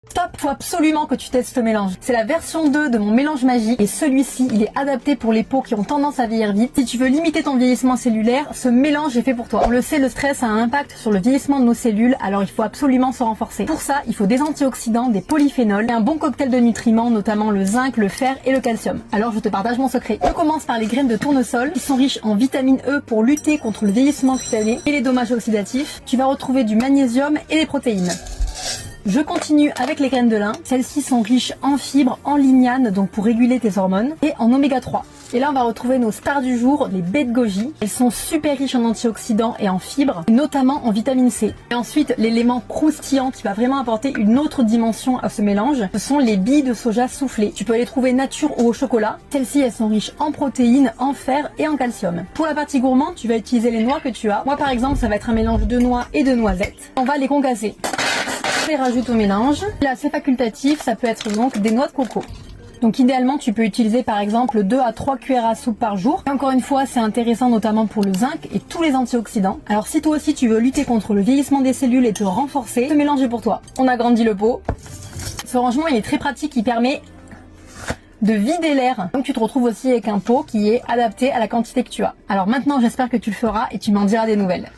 Stop, faut absolument que tu testes ce mélange. C'est la version 2 de mon mélange magique et celui-ci, il est adapté pour les peaux qui ont tendance à vieillir vite. Si tu veux limiter ton vieillissement cellulaire, ce mélange est fait pour toi. On le sait, le stress a un impact sur le vieillissement de nos cellules, alors il faut absolument se renforcer. Pour ça, il faut des antioxydants, des polyphénols et un bon cocktail de nutriments, notamment le zinc, le fer et le calcium. Alors je te partage mon secret. Je commence par les graines de tournesol qui sont riches en vitamine E pour lutter contre le vieillissement cutané et les dommages oxydatifs. Tu vas retrouver du magnésium et des protéines. Je continue avec les graines de lin. Celles-ci sont riches en fibres, en lignane, donc pour réguler tes hormones, et en oméga 3. Et là, on va retrouver nos stars du jour, les baies de goji. Elles sont super riches en antioxydants et en fibres, notamment en vitamine C. Et ensuite, l'élément croustillant qui va vraiment apporter une autre dimension à ce mélange, ce sont les billes de soja soufflées. Tu peux les trouver nature ou au chocolat. Celles-ci, elles sont riches en protéines, en fer et en calcium. Pour la partie gourmande, tu vas utiliser les noix que tu as. Moi, par exemple, ça va être un mélange de noix et de noisettes. On va les concasser. Je les rajoute au mélange. Là, c'est facultatif, ça peut être donc des noix de coco. Donc idéalement, tu peux utiliser par exemple 2 à 3 cuillères à soupe par jour. Et encore une fois, c'est intéressant notamment pour le zinc et tous les antioxydants. Alors si toi aussi tu veux lutter contre le vieillissement des cellules et te renforcer, ce mélange est pour toi. On agrandit le pot. Ce rangement, il est très pratique, il permet de vider l'air. Donc tu te retrouves aussi avec un pot qui est adapté à la quantité que tu as. Alors maintenant, j'espère que tu le feras et tu m'en diras des nouvelles.